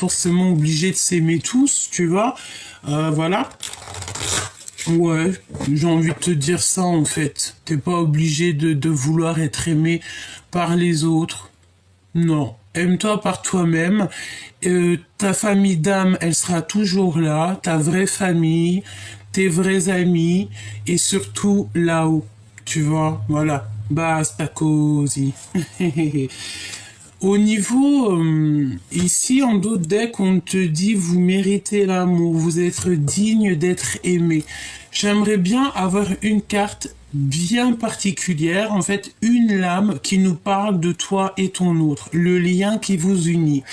forcément obligé de s'aimer tous, tu vois. Voilà. Ouais, j'ai envie de te dire ça en fait. T'es pas obligé de vouloir être aimé par les autres. Non. Aime-toi par toi-même. Ta famille d'âme, elle sera toujours là. Ta vraie famille, tes vrais amis et surtout là-haut. Tu vois, voilà. Basta così. Au niveau, ici, en d'autres decks, on te dit, vous méritez l'amour, vous êtes digne d'être aimé. J'aimerais bien avoir une carte bien particulière, en fait, une lame qui nous parle de toi et ton autre, le lien qui vous unit.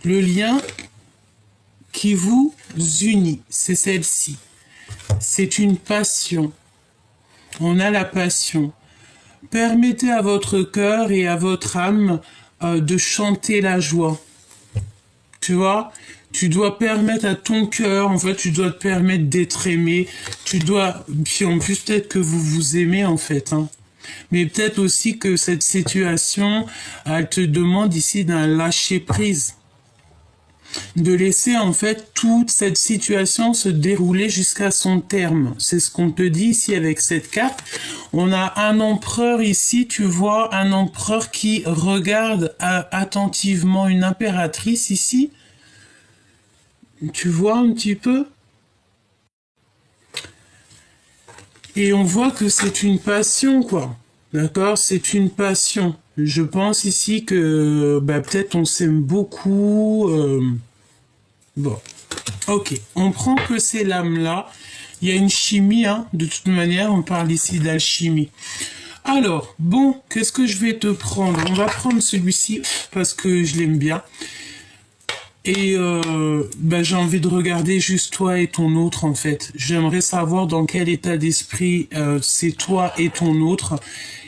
Le lien qui vous unit, c'est celle-ci. C'est une passion. On a la passion. Permettez à votre cœur et à votre âme de chanter la joie. Tu vois, tu dois permettre à ton cœur, en fait, tu dois te permettre d'être aimé. Tu dois, puis en plus peut-être que vous vous aimez en fait, hein. Mais peut-être aussi que cette situation, elle te demande ici d'un lâcher prise. De laisser en fait toute cette situation se dérouler jusqu'à son terme. C'est ce qu'on te dit ici avec cette carte. On a un empereur ici, tu vois, un empereur qui regarde attentivement une impératrice ici. Tu vois un petit peu? Et on voit que c'est une passion, quoi. D'accord? C'est une passion. Je pense ici que peut-être on s'aime beaucoup. Bon, ok. On prend que ces lames-là. Il y a une chimie, hein. De toute manière, on parle ici d'alchimie. Alors, bon, qu'est-ce que je vais te prendre? On va prendre celui-ci parce que je l'aime bien. Et j'ai envie de regarder juste toi et ton autre en fait. J'aimerais savoir dans quel état d'esprit c'est toi et ton autre.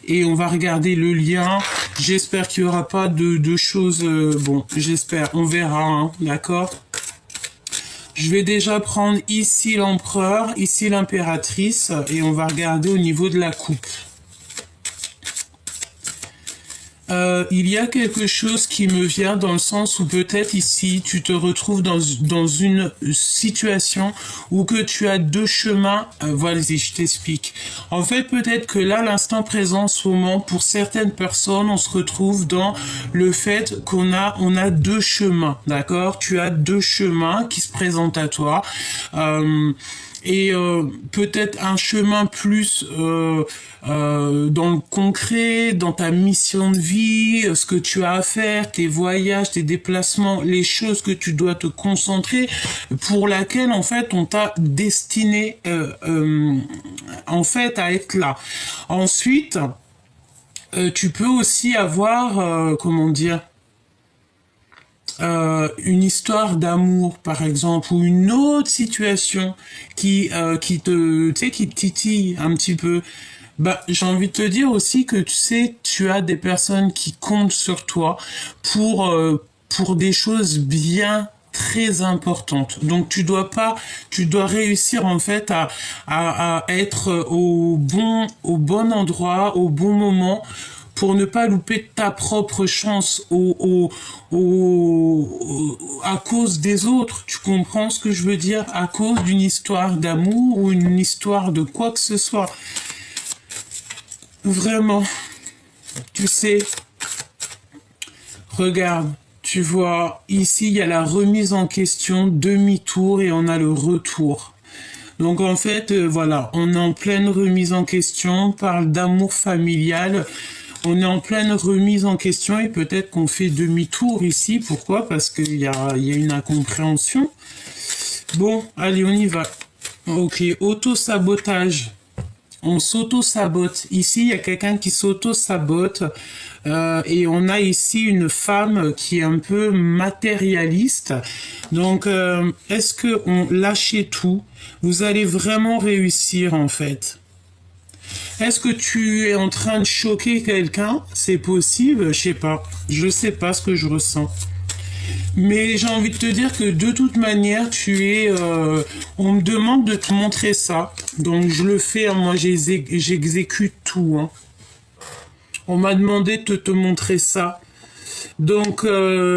Et on va regarder le lien. J'espère qu'il n'y aura pas de choses... bon, j'espère. On verra, hein, d'accord? Je vais déjà prendre ici l'empereur, ici l'impératrice. Et on va regarder au niveau de la coupe. Il y a quelque chose qui me vient dans le sens où peut-être ici tu te retrouves dans une situation où que tu as deux chemins. Voilà, je t'explique. En fait, peut-être que là, l'instant présent, en ce moment, pour certaines personnes, on se retrouve dans le fait qu'on a deux chemins, d'accord? Tu as deux chemins qui se présentent à toi. Et peut-être un chemin plus dans le concret, dans ta mission de vie, ce que tu as à faire, tes voyages, tes déplacements, les choses que tu dois te concentrer, pour laquelle en fait on t'a destiné en fait à être là. Ensuite, tu peux aussi avoir comment dire, une histoire d'amour par exemple ou une autre situation qui te, tu sais, qui te titille un petit peu. J'ai envie de te dire aussi que tu sais, tu as des personnes qui comptent sur toi pour des choses bien très importantes. Donc tu dois réussir en fait à être au bon endroit, au bon moment, pour ne pas louper ta propre chance à cause des autres. Tu comprends ce que je veux dire? À cause d'une histoire d'amour ou une histoire de quoi que ce soit. Vraiment. Tu sais, regarde, tu vois, ici il y a la remise en question, demi-tour et on a le retour. Donc en fait, voilà, on est en pleine remise en question, on parle d'amour familial. On est en pleine remise en question et peut-être qu'on fait demi-tour ici. Pourquoi? Parce qu'il y a une incompréhension. Bon, allez, on y va. Ok, auto-sabotage. On s'auto-sabote. Ici, il y a quelqu'un qui s'auto-sabote. Et on a ici une femme qui est un peu matérialiste. Donc, est-ce que on lâchez tout? Vous allez vraiment réussir, en fait. Est-ce que tu es en train de choquer quelqu'un? C'est possible? Je sais pas. Je sais pas ce que je ressens. Mais j'ai envie de te dire que de toute manière, on me demande de te montrer ça. Donc je le fais, hein. Moi j'exécute tout. Hein. On m'a demandé de te montrer ça. Donc,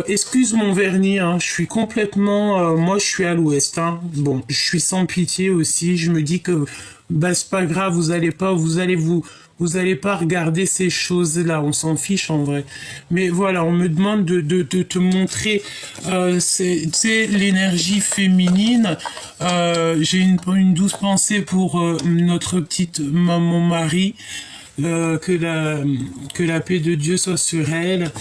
excuse mon vernis, hein, je suis complètement... moi, je suis à l'ouest. Hein. Bon, je suis sans pitié aussi. Je me dis que bah, c'est pas grave, vous allez pas regarder ces choses-là. On s'en fiche en vrai. Mais voilà, on me demande de te montrer c'est l'énergie féminine. J'ai une douce pensée pour notre petite maman Marie. Que la paix de Dieu soit sur elle.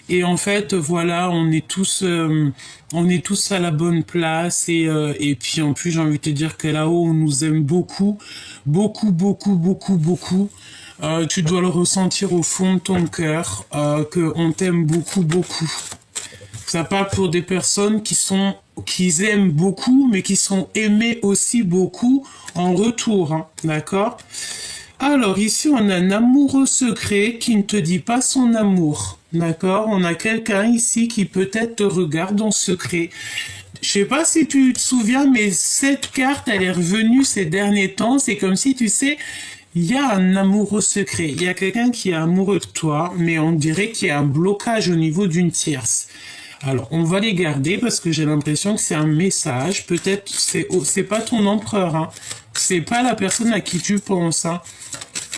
Et en fait, voilà, on est tous à la bonne place et puis en plus, j'ai envie de te dire que là-haut, on nous aime beaucoup, beaucoup, beaucoup, beaucoup, beaucoup. Tu dois le ressentir au fond de ton cœur, que on t'aime beaucoup, beaucoup. Ça parle pour des personnes qui aiment beaucoup, mais qui sont aimées aussi beaucoup en retour, hein, d'accord? Alors ici, on a un amoureux secret qui ne te dit pas son amour. D'accord? On a quelqu'un ici qui peut-être te regarde en secret. Je sais pas si tu te souviens, mais cette carte, elle est revenue ces derniers temps. C'est comme si, tu sais, il y a un amoureux secret. Il y a quelqu'un qui est amoureux de toi, mais on dirait qu'il y a un blocage au niveau d'une tierce. Alors, on va les garder parce que j'ai l'impression que c'est un message. Peut-être c'est pas ton empereur, hein. C'est pas la personne à qui tu penses, hein.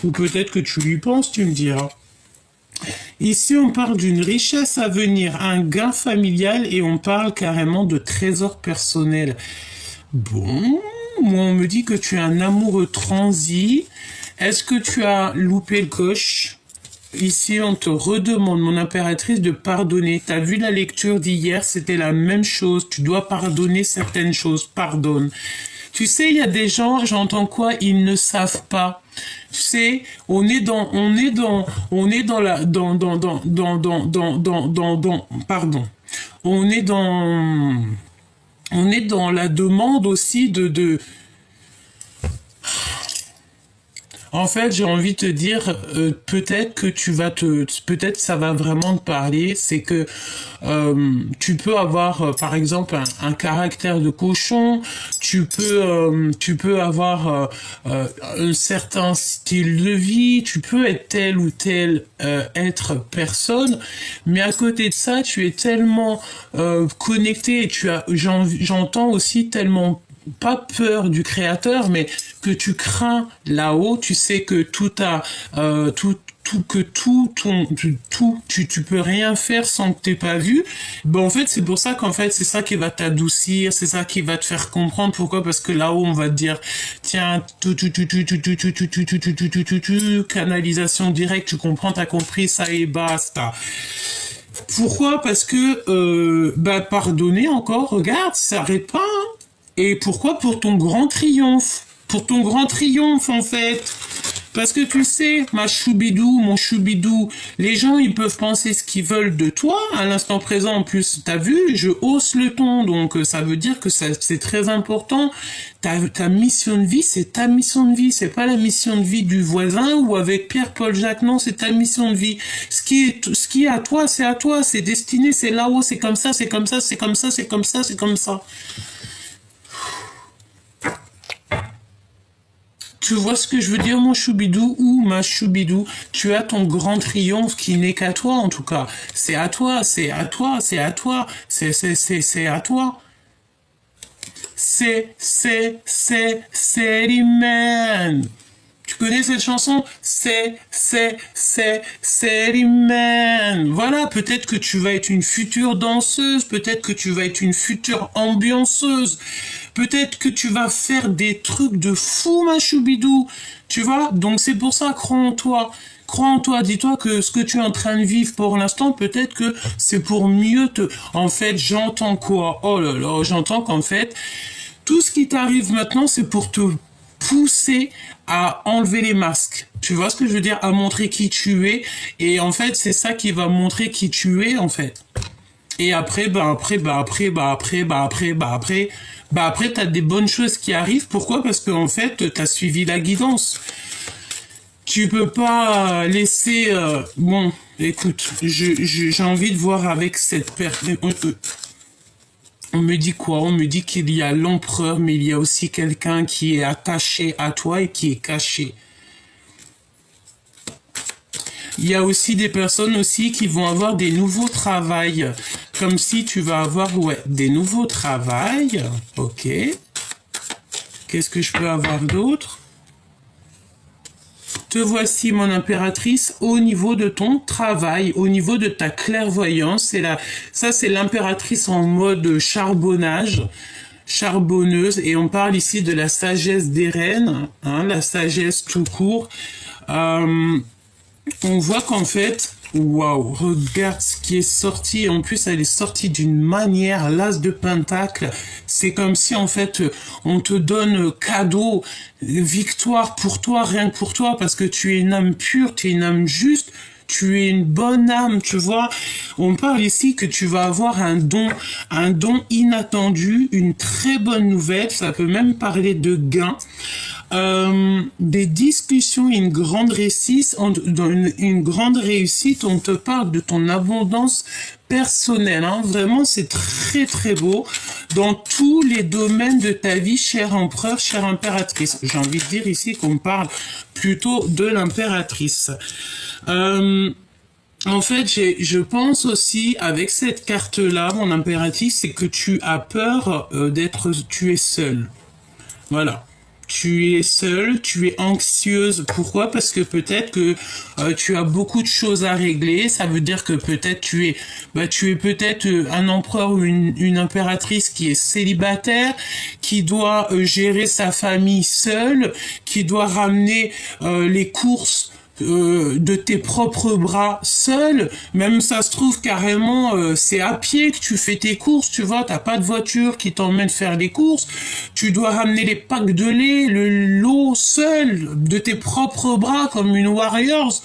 Ou peut-être que tu lui penses, tu me diras. Ici, on parle d'une richesse à venir, un gain familial et on parle carrément de trésor personnel. Bon, moi on me dit que tu es un amoureux transi. Est-ce que tu as loupé le coche? Ici, on te redemande, mon impératrice, de pardonner. T'as vu la lecture d'hier, c'était la même chose. Tu dois pardonner certaines choses. Pardonne. Tu sais, il y a des gens, j'entends quoi? Ils ne savent pas. Tu sais, pardon. On est dans la demande aussi en fait, j'ai envie de te dire, peut-être ça va vraiment te parler, c'est que tu peux avoir, par exemple, un caractère de cochon, tu peux avoir un certain style de vie, tu peux être tel ou tel être personne, mais à côté de ça, tu es tellement connecté, et j'entends aussi tellement pas peur du créateur, mais que tu crains là-haut, tu sais que tu peux rien faire sans que t'aies pas vu. Ben, en fait, c'est pour ça qu'en fait, c'est ça qui va t'adoucir, c'est ça qui va te faire comprendre pourquoi, parce que là-haut, on va te dire, tiens, canalisation directe, tu comprends, t'as compris, ça et basta. Pourquoi? Parce que, pardonner encore, regarde, ça s'arrête pas, hein. Et pourquoi? Pour ton grand triomphe. Pour ton grand triomphe, en fait. Parce que tu sais, ma choubidou, mon choubidou, les gens, ils peuvent penser ce qu'ils veulent de toi. À l'instant présent, en plus, t'as vu, je hausse le ton. Donc, ça veut dire que c'est très important. Ta mission de vie, c'est ta mission de vie. C'est pas la mission de vie du voisin ou avec Pierre-Paul Jacques. Non, c'est ta mission de vie. Ce qui est à toi, c'est à toi. C'est destiné, c'est là-haut, c'est comme ça, c'est comme ça, c'est comme ça, c'est comme ça, c'est comme ça. Tu vois ce que je veux dire, mon choubidou ou ma choubidou? Tu as ton grand triomphe qui n'est qu'à toi, en tout cas. C'est à toi, c'est à toi, c'est à toi, c'est à toi. C'est l'immense. Tu connais cette chanson? C'est l'immense. Voilà, peut-être que tu vas être une future danseuse, peut-être que tu vas être une future ambianceuse, peut-être que tu vas faire des trucs de fou, ma choubidou. Tu vois? Donc c'est pour ça, crois en toi. Crois en toi, dis-toi que ce que tu es en train de vivre pour l'instant, peut-être que c'est pour mieux te... En fait, j'entends quoi? Oh là là, j'entends qu'en fait, tout ce qui t'arrive maintenant, c'est pour te pousser à enlever les masques. Tu vois ce que je veux dire? À montrer qui tu es. Et en fait, c'est ça qui va montrer qui tu es, en fait. Et après, après, t'as des bonnes choses qui arrivent. Pourquoi? Parce que, en fait, t'as suivi la guidance. Tu peux pas laisser... Bon, écoute, j'ai envie de voir avec cette personne... On me dit quoi? On me dit qu'il y a l'empereur, mais il y a aussi quelqu'un qui est attaché à toi et qui est caché. Il y a aussi des personnes aussi qui vont avoir des nouveaux travails. Comme si tu vas avoir, ouais, des nouveaux travails. Ok. Qu'est-ce que je peux avoir d'autre? Te voici, mon impératrice, au niveau de ton travail, au niveau de ta clairvoyance. Ça, c'est l'impératrice en mode charbonnage, charbonneuse. Et on parle ici de la sagesse des reines, hein, la sagesse tout court. On voit qu'en fait, waouh, regarde ce qui est sorti. En plus, elle est sortie d'une manière, l'as de pentacle. C'est comme si, en fait, on te donne cadeau, victoire pour toi, rien que pour toi, parce que tu es une âme pure, tu es une âme juste, tu es une bonne âme, tu vois. On parle ici que tu vas avoir un don inattendu, une très bonne nouvelle. Ça peut même parler de gain. Des discussions, une grande réussite, une grande réussite, on te parle de ton abondance personnelle, hein. Vraiment c'est très très beau dans tous les domaines de ta vie, cher empereur, chère impératrice. J'ai envie de dire ici qu'on parle plutôt de l'impératrice. En fait, je pense aussi, avec cette carte-là, mon impératrice, c'est que tu as peur tu es seule. Voilà. Tu es seule, tu es anxieuse. Pourquoi? Parce que peut-être que tu as beaucoup de choses à régler. Ça veut dire que peut-être tu es peut-être un empereur ou une impératrice qui est célibataire, qui doit gérer sa famille seule, qui doit ramener les courses de tes propres bras seul. Même ça se trouve carrément c'est à pied que tu fais tes courses, tu vois, t'as pas de voiture qui t'emmène faire les courses, tu dois ramener les packs de lait, l'eau seul de tes propres bras comme une warrior.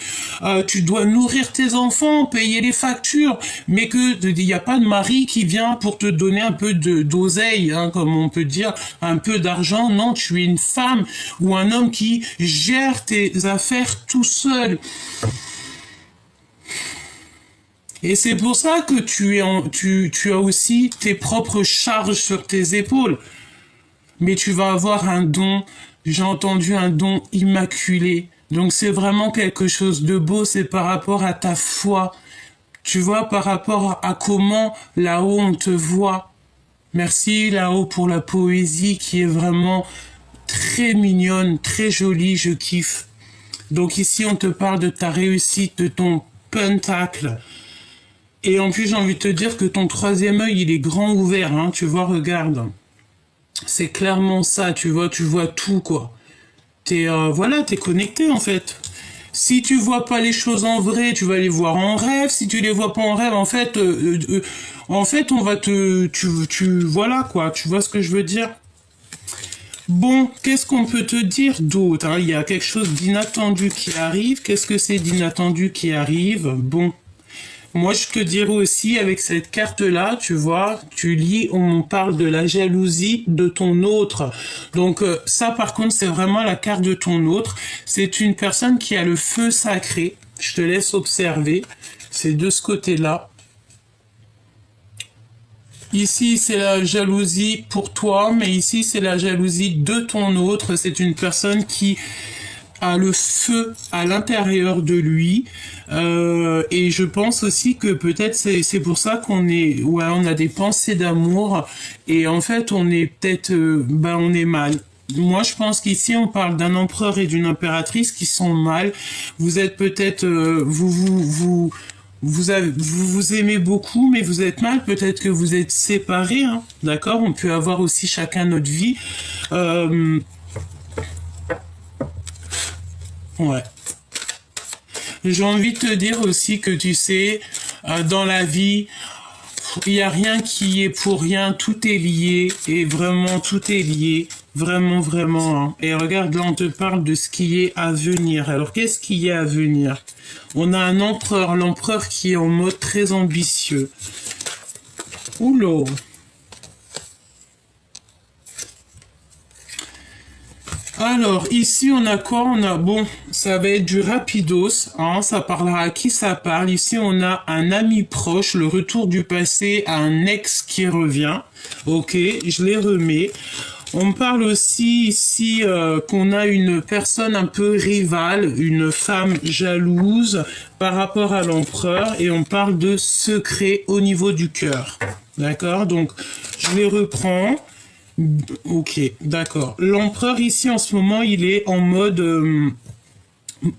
Tu dois nourrir tes enfants, payer les factures, mais que il y a pas de mari qui vient pour te donner un peu d'oseille, hein, comme on peut dire, un peu d'argent. Non, tu es une femme ou un homme qui gère tes affaires tout seul. Et c'est pour ça que tu as aussi tes propres charges sur tes épaules. Mais tu vas avoir un don, j'ai entendu un don immaculé. Donc c'est vraiment quelque chose de beau, c'est par rapport à ta foi. Tu vois, par rapport à comment là-haut on te voit. Merci là-haut pour la poésie qui est vraiment très mignonne, très jolie, je kiffe. Donc ici, on te parle de ta réussite, de ton pentacle. Et en plus, j'ai envie de te dire que ton troisième œil, il est grand ouvert, hein. Tu vois, regarde. C'est clairement ça, tu vois tout, quoi. T'es connecté, en fait. Si tu vois pas les choses en vrai, tu vas les voir en rêve. Si tu les vois pas en rêve, en fait, on va voilà, quoi. Tu vois ce que je veux dire? Bon, qu'est-ce qu'on peut te dire d'autre, hein? Il y a quelque chose d'inattendu qui arrive. Qu'est-ce que c'est d'inattendu qui arrive? Bon, moi je te dirais aussi avec cette carte-là, tu vois, tu lis, on parle de la jalousie de ton autre. Donc ça par contre c'est vraiment la carte de ton autre. C'est une personne qui a le feu sacré. Je te laisse observer. C'est de ce côté-là. Ici, c'est la jalousie pour toi, mais ici, c'est la jalousie de ton autre. C'est une personne qui a le feu à l'intérieur de lui. Et je pense aussi que peut-être c'est pour ça qu'on on a des pensées d'amour. Et en fait, on est peut-être, on est mal. Moi, je pense qu'ici, on parle d'un empereur et d'une impératrice qui sont mal. Vous êtes peut-être, vous aimez beaucoup, mais vous êtes mal. Peut-être que vous êtes séparés, hein, d'accord? On peut avoir aussi chacun notre vie. Ouais. J'ai envie de te dire aussi que tu sais, dans la vie, il n'y a rien qui est pour rien, tout est lié, et vraiment tout est lié, vraiment, vraiment. Hein. Et regarde, là on te parle de ce qui est à venir. Alors qu'est-ce qui est à venir? On a un empereur, l'empereur qui est en mode très ambitieux. Oula. Alors, ici, on a quoi? Bon, ça va être du rapidos, hein, ça parlera à qui ça parle. Ici, on a un ami proche, le retour du passé, un ex qui revient. Ok, je les remets. On parle aussi ici qu'on a une personne un peu rivale, une femme jalouse par rapport à l'empereur, et on parle de secret au niveau du cœur. D'accord? Donc, je les reprends. Ok, d'accord. L'empereur ici en ce moment, il est en mode...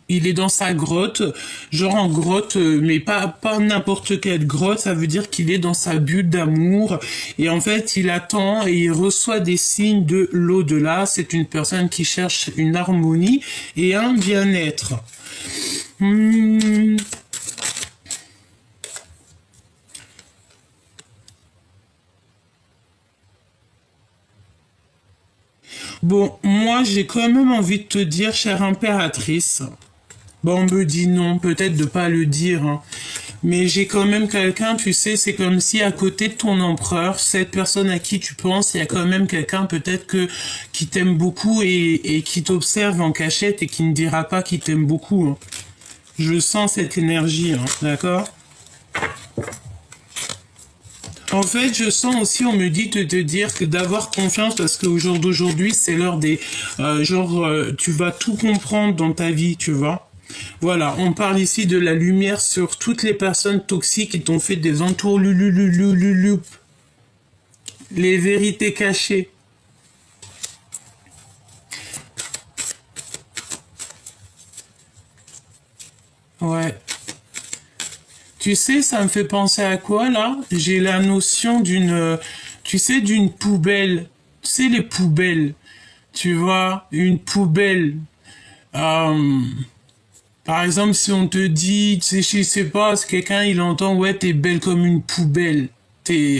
il est dans sa grotte, genre en grotte, mais pas n'importe quelle grotte, ça veut dire qu'il est dans sa bulle d'amour, et en fait il attend et il reçoit des signes de l'au-delà. C'est une personne qui cherche une harmonie et un bien-être. Bon, moi j'ai quand même envie de te dire, chère impératrice, bon, on me dit non, peut-être de pas le dire, hein. Mais j'ai quand même quelqu'un, tu sais, c'est comme si à côté de ton empereur, cette personne à qui tu penses, il y a quand même quelqu'un peut-être qui t'aime beaucoup et qui t'observe en cachette et qui ne dira pas qu'il t'aime beaucoup, hein. Je sens cette énergie, hein, d'accord? En fait, je sens aussi, on me dit de te dire que d'avoir confiance parce qu'au jour d'aujourd'hui, c'est l'heure des... tu vas tout comprendre dans ta vie, tu vois. Voilà, on parle ici de la lumière sur toutes les personnes toxiques qui t'ont fait des entours lulululululup. Les vérités cachées. Ouais. Tu sais, ça me fait penser à quoi, là? J'ai la notion d'une, tu sais, d'une poubelle. Tu sais, les poubelles. Tu vois, une poubelle. Euh, Par exemple, si on te dit, tu sais, je sais pas, si quelqu'un il entend, ouais, t'es belle comme une poubelle.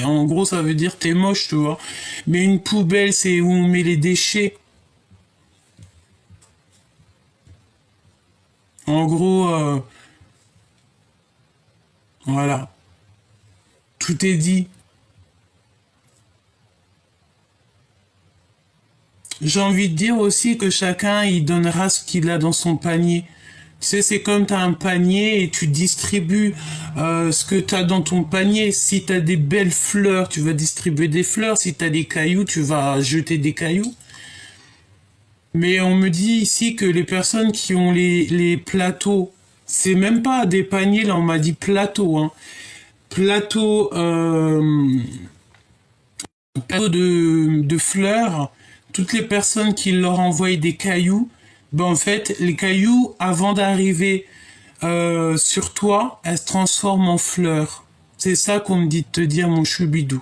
En gros, ça veut dire t'es moche, tu vois. Mais une poubelle, c'est où on met les déchets. En gros, voilà. Tout est dit. J'ai envie de dire aussi que chacun, il donnera ce qu'il a dans son panier. Tu sais, c'est comme tu as un panier et tu distribues ce que tu as dans ton panier. Si tu as des belles fleurs, tu vas distribuer des fleurs. Si tu as des cailloux, tu vas jeter des cailloux. Mais on me dit ici que les personnes qui ont les plateaux, c'est même pas des paniers, là on m'a dit plateau, hein. Plateau, plateau de fleurs, toutes les personnes qui leur envoient des cailloux, ben en fait, les cailloux, avant d'arriver sur toi, elles se transforment en fleurs. C'est ça qu'on me dit de te dire, mon choubidou.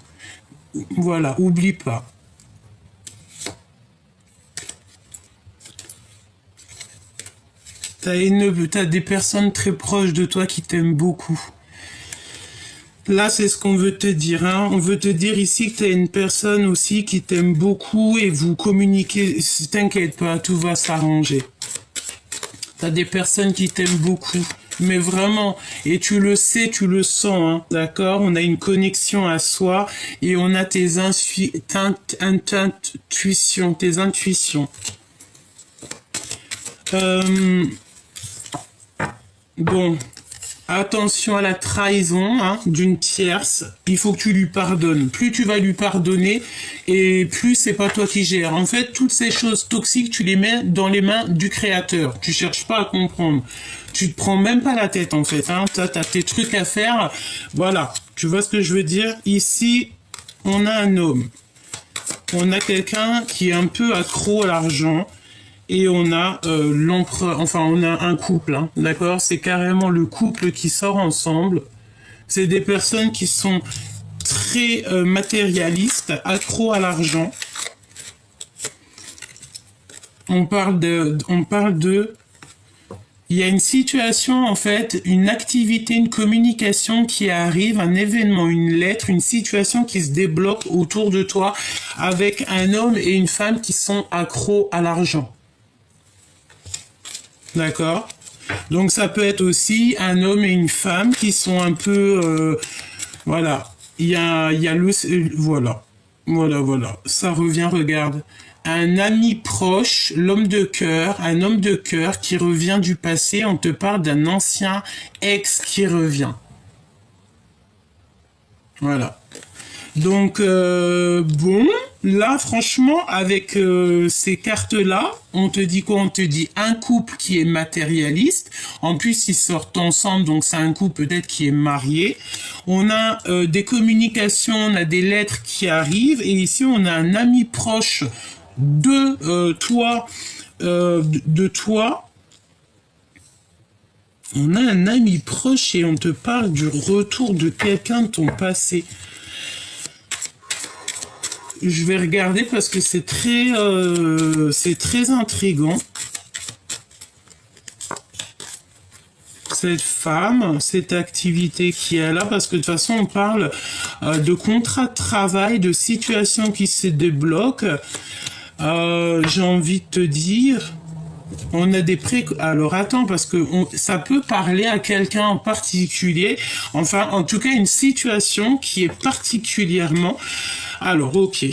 Voilà, oublie pas. T'as des personnes très proches de toi qui t'aiment beaucoup. Là, c'est ce qu'on veut te dire, hein. On veut te dire ici que tu as une personne aussi qui t'aime beaucoup et vous communiquez. T'inquiète pas, tout va s'arranger. T'as des personnes qui t'aiment beaucoup, mais vraiment, et tu le sais, tu le sens, hein, d'accord? On a une connexion à soi et on a tes intuitions, tes intuitions. Bon. Attention à la trahison, hein, d'une tierce. Il faut que tu lui pardonnes. Plus tu vas lui pardonner, et plus c'est pas toi qui gères. En fait, toutes ces choses toxiques, tu les mets dans les mains du créateur. Tu cherches pas à comprendre. Tu te prends même pas la tête, en fait, hein. T'as tes trucs à faire. Voilà. Tu vois ce que je veux dire? Ici, on a un homme. On a quelqu'un qui est un peu accro à l'argent. Et on a l'empereur, enfin on a un couple, hein, d'accord? C'est carrément le couple qui sort ensemble. C'est des personnes qui sont très matérialistes, accros à l'argent. On parle de, il y a une situation en fait, une activité, une communication qui arrive, un événement, une lettre, une situation qui se débloque autour de toi avec un homme et une femme qui sont accros à l'argent. D'accord. Donc ça peut être aussi un homme et une femme qui sont un peu... voilà. Il y a le... Voilà. Voilà. Ça revient, regarde. Un ami proche, l'homme de cœur, un homme de cœur qui revient du passé. On te parle d'un ancien ex qui revient. Voilà. Donc, bon, là, franchement, avec ces cartes-là, on te dit quoi? On te dit un couple qui est matérialiste. En plus, ils sortent ensemble, donc c'est un couple peut-être qui est marié. On a des communications, on a des lettres qui arrivent. Et ici, on a un ami proche de toi, de toi. On a un ami proche et on te parle du retour de quelqu'un de ton passé. Je vais regarder parce que c'est très intriguant. Cette femme, cette activité qui est là, parce que de toute façon on parle de contrat de travail, de situation qui se débloque. J'ai envie de te dire, on a des alors attends, parce que ça peut parler à quelqu'un en particulier, enfin en tout cas une situation qui est particulièrement... Alors ok.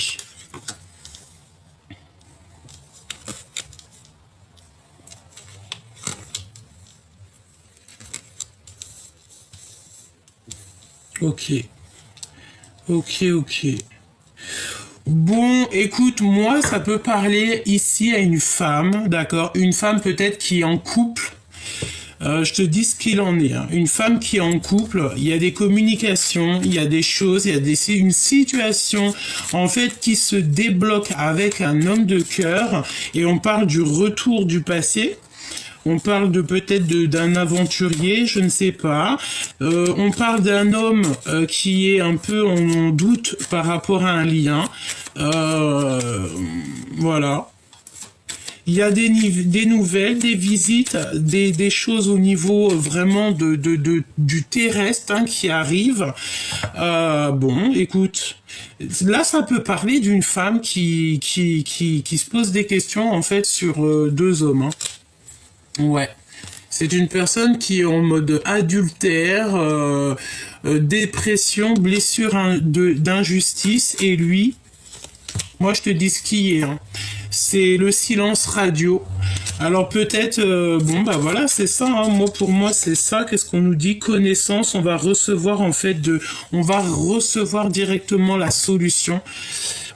Ok. Ok. Bon, écoute, moi, ça peut parler ici à une femme, d'accord? Une femme peut-être qui est en couple. Je te dis ce qu'il en est. Hein. Une femme qui est en couple, il y a des communications, il y a des choses, il y a une situation, en fait, qui se débloque avec un homme de cœur. Et on parle du retour du passé. On parle de peut-être d'un aventurier, je ne sais pas. On parle d'un homme qui est un peu en doute par rapport à un lien. Voilà. Il y a des nouvelles, des visites, des choses au niveau vraiment du terrestre hein, qui arrivent. Bon, écoute, là ça peut parler d'une femme qui se pose des questions en fait sur deux hommes. Hein. Ouais. C'est une personne qui est en mode adultère, dépression, blessure d'injustice, et lui, moi je te dis ce qui est. Hein. C'est le silence radio. Alors peut-être, bon bah voilà, c'est ça. Hein. Moi pour moi c'est ça. Qu'est-ce qu'on nous dit? Connaissance. On va recevoir en fait on va recevoir directement la solution.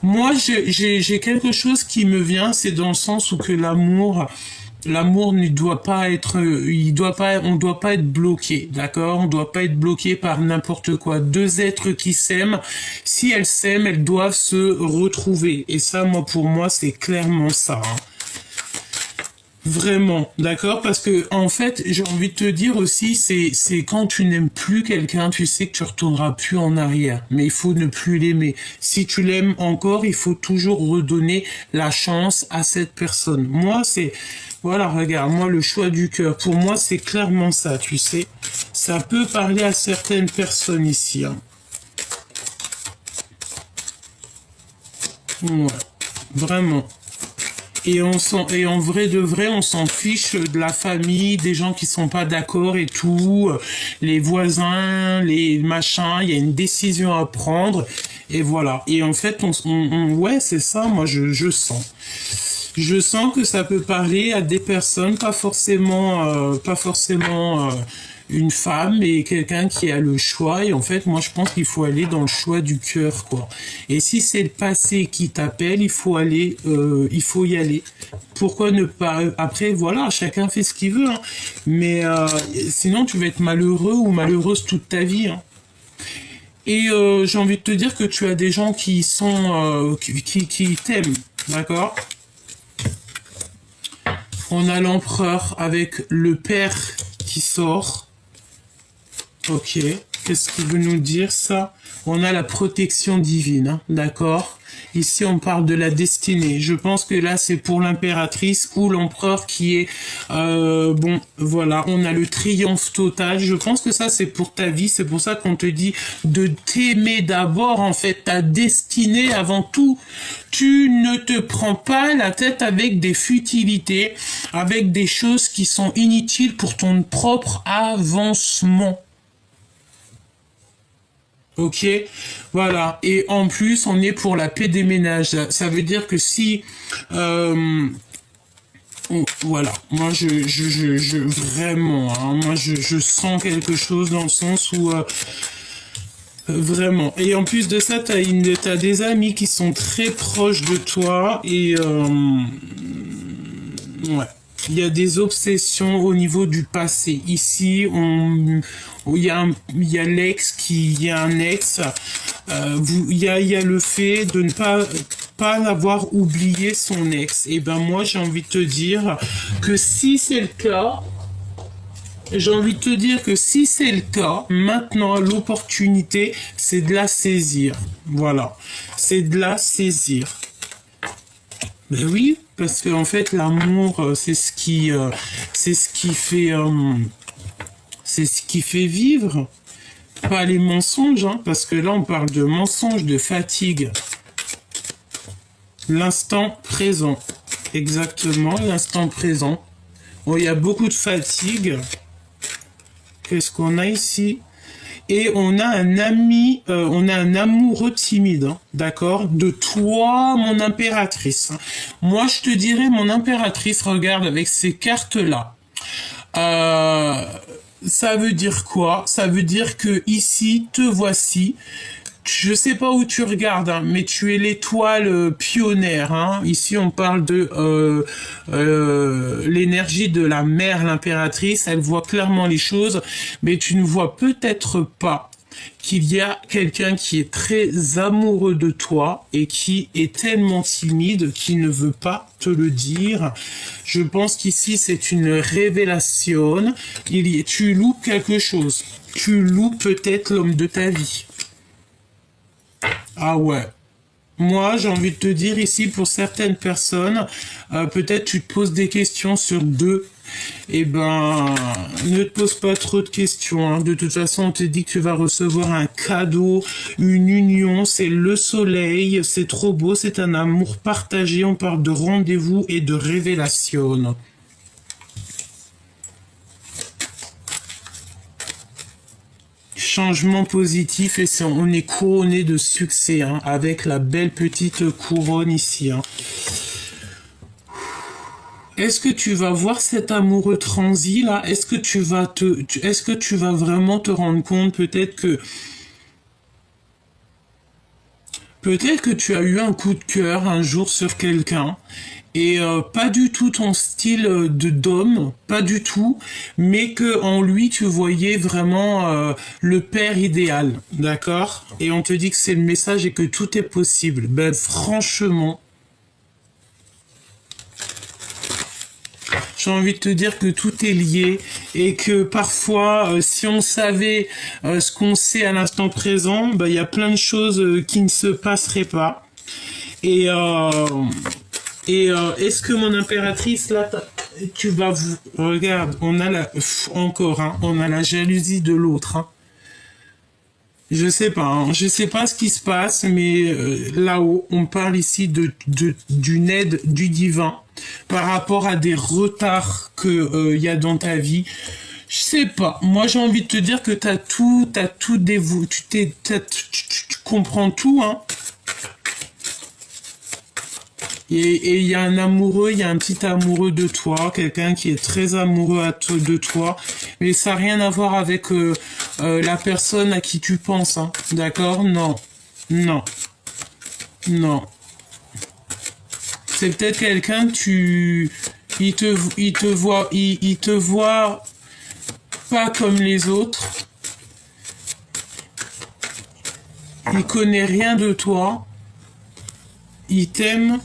Moi j'ai quelque chose qui me vient. C'est dans le sens où que L'amour ne doit pas être, on doit pas être bloqué, d'accord? On doit pas être bloqué par n'importe quoi. Deux êtres qui s'aiment, si elles s'aiment, elles doivent se retrouver. Et ça, moi, pour moi, c'est clairement ça. Hein. Vraiment, d'accord? Parce que en fait, j'ai envie de te dire aussi, c'est quand tu n'aimes plus quelqu'un, tu sais que tu retourneras plus en arrière. Mais il faut ne plus l'aimer. Si tu l'aimes encore, il faut toujours redonner la chance à cette personne. Moi, voilà, regarde, moi, le choix du cœur, pour moi, c'est clairement ça, tu sais. Ça peut parler à certaines personnes ici. Hein. Ouais, vraiment. Et en vrai de vrai, on s'en fiche de la famille, des gens qui sont pas d'accord et tout, les voisins, les machins, il y a une décision à prendre, et voilà. Et en fait, ouais, c'est ça, moi, je sens. Je sens que ça peut parler à des personnes, pas forcément une femme, mais quelqu'un qui a le choix. Et en fait, moi, je pense qu'il faut aller dans le choix du cœur, quoi. Et si c'est le passé qui t'appelle, il faut y aller. Pourquoi ne pas... Après, voilà, chacun fait ce qu'il veut. Hein. Mais sinon, tu vas être malheureux ou malheureuse toute ta vie. Hein. Et j'ai envie de te dire que tu as des gens qui sont qui t'aiment, d'accord? On a l'empereur avec le père qui sort. Ok, qu'est-ce qu'il veut nous dire ça? On a la protection divine, hein, d'accord? Ici, on parle de la destinée. Je pense que là, c'est pour l'impératrice ou l'empereur qui est... bon, voilà, on a le triomphe total. Je pense que ça, c'est pour ta vie. C'est pour ça qu'on te dit de t'aimer d'abord, en fait, ta destinée avant tout. Tu ne te prends pas la tête avec des futilités, avec des choses qui sont inutiles pour ton propre avancement. Ok, voilà. Et en plus, on est pour la paix des ménages. Ça veut dire que si, voilà. Moi, vraiment, hein, moi, je sens quelque chose dans le sens où Vraiment. Et en plus de ça, t'as des amis qui sont très proches de toi et ouais. Il y a des obsessions au niveau du passé. Ici, il y a l'ex il y a un ex. Il y a le fait de ne pas avoir oublié son ex. Et ben moi, j'ai envie de te dire que si c'est le cas, maintenant, l'opportunité, c'est de la saisir. Voilà. C'est de la saisir. Ben oui, parce que en fait, l'amour, c'est ce qui fait vivre. Pas les mensonges, hein, parce que là, on parle de mensonges, de fatigue. L'instant présent. Exactement, l'instant présent. Bon, il y a beaucoup de fatigue. Qu'est-ce qu'on a ici? Et on a un ami, on a un amoureux timide, hein, d'accord? De toi, mon impératrice. Moi, je te dirais, mon impératrice, regarde avec ces cartes-là. Ça veut dire quoi? Ça veut dire que ici, te voici. Je sais pas où tu regardes, hein, mais tu es l'étoile pionnière. Hein. Ici, on parle de l'énergie de la mère, l'impératrice. Elle voit clairement les choses, mais tu ne vois peut-être pas qu'il y a quelqu'un qui est très amoureux de toi et qui est tellement timide qu'il ne veut pas te le dire. Je pense qu'ici, c'est une révélation. Tu loupes quelque chose. Tu loupes peut-être l'homme de ta vie. Ah ouais. Moi, j'ai envie de te dire ici, pour certaines personnes, peut-être tu te poses des questions sur deux. Eh ben, ne te pose pas trop de questions. Hein. De toute façon, on te dit que tu vas recevoir un cadeau, une union, c'est le soleil, c'est trop beau, c'est un amour partagé. On parle de rendez-vous et de révélation. Changement positif et on est couronné de succès, hein, avec la belle petite couronne ici. Hein. Est-ce que tu vas voir cet amoureux transi là? Est-ce que tu vas vraiment te rendre compte peut-être que tu as eu un coup de cœur un jour sur quelqu'un et pas du tout ton style d'homme, pas du tout, mais que en lui tu voyais vraiment le père idéal, d'accord? Et on te dit que c'est le message et que tout est possible. Ben franchement, j'ai envie de te dire que tout est lié et que parfois, si on savait ce qu'on sait à l'instant présent, ben, y a plein de choses qui ne se passeraient pas. Et est-ce que mon impératrice, là, tu vas vous... Regarde, on a on a la jalousie de l'autre. Hein. Je sais pas ce qui se passe, mais là-haut, on parle ici d'une aide du divin par rapport à des retards que y a dans ta vie. Je sais pas. Moi, j'ai envie de te dire que t'as tout dévoué. Tu comprends tout, hein. Et il y a un amoureux, il y a un petit amoureux de toi, quelqu'un qui est très amoureux de toi, mais ça n'a rien à voir avec la personne à qui tu penses, hein. D'accord? Non. Non. Non. C'est peut-être quelqu'un que il te voit pas comme les autres. Il connaît rien de toi. Il t'aime.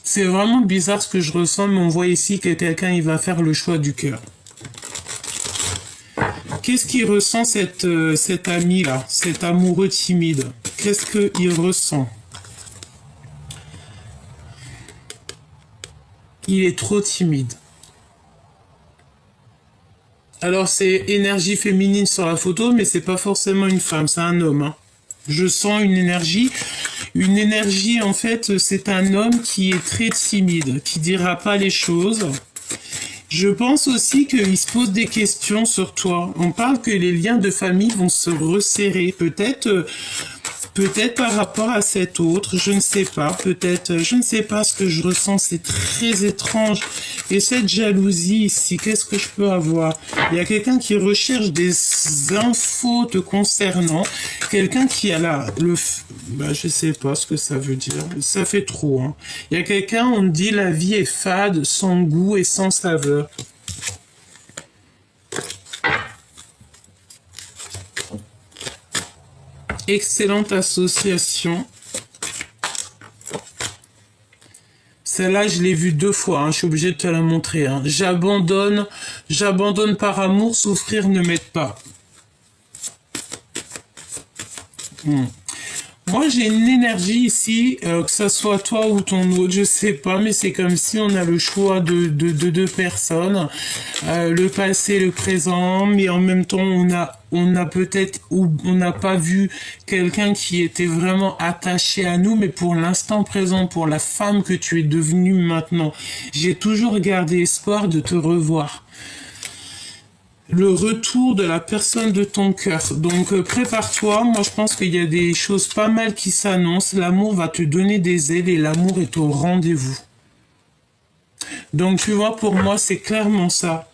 C'est vraiment bizarre ce que je ressens, mais on voit ici que quelqu'un il va faire le choix du cœur. Qu'est-ce qu'il ressent cet ami-là, cet amoureux timide? Qu'est-ce qu'il ressent? Il est trop timide. Alors c'est énergie féminine sur la photo, mais c'est pas forcément une femme, c'est un homme. Hein. Je sens une énergie. Une énergie, en fait, c'est un homme qui est très timide, qui dira pas les choses. Je pense aussi qu'il se pose des questions sur toi. On parle que les liens de famille vont se resserrer. Peut-être Peut-être par rapport à cet autre, je ne sais pas, peut-être, je ne sais pas ce que je ressens, c'est très étrange. Et cette jalousie ici, qu'est-ce que je peux avoir? Il y a quelqu'un qui recherche des infos te concernant, quelqu'un qui a je sais pas ce que ça veut dire, ça fait trop, hein. Il y a quelqu'un, on me dit la vie est fade, sans goût et sans saveur. Excellente association. Celle-là, je l'ai vue 2 fois, hein. Je suis obligée de te la montrer, hein. J'abandonne par amour, souffrir ne m'aide pas. Moi, j'ai une énergie ici, que ça soit toi ou ton autre, je sais pas, mais c'est comme si on a le choix de deux personnes, le passé, le présent, mais en même temps, on a peut-être, ou on n'a pas vu quelqu'un qui était vraiment attaché à nous, mais pour l'instant présent, pour la femme que tu es devenue maintenant, j'ai toujours gardé espoir de te revoir. Le retour de la personne de ton cœur. Donc prépare-toi, moi je pense qu'il y a des choses pas mal qui s'annoncent, l'amour va te donner des ailes et l'amour est au rendez-vous. Donc tu vois, pour moi c'est clairement ça.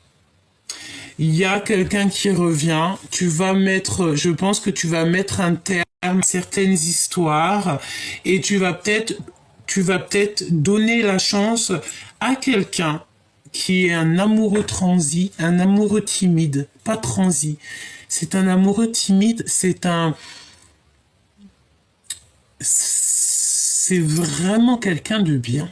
Il y a quelqu'un qui revient, je pense que tu vas mettre un terme à certaines histoires et tu vas peut-être donner la chance à quelqu'un qui est un amoureux transi, un amoureux timide, pas transi. C'est un amoureux timide, c'est vraiment quelqu'un de bien.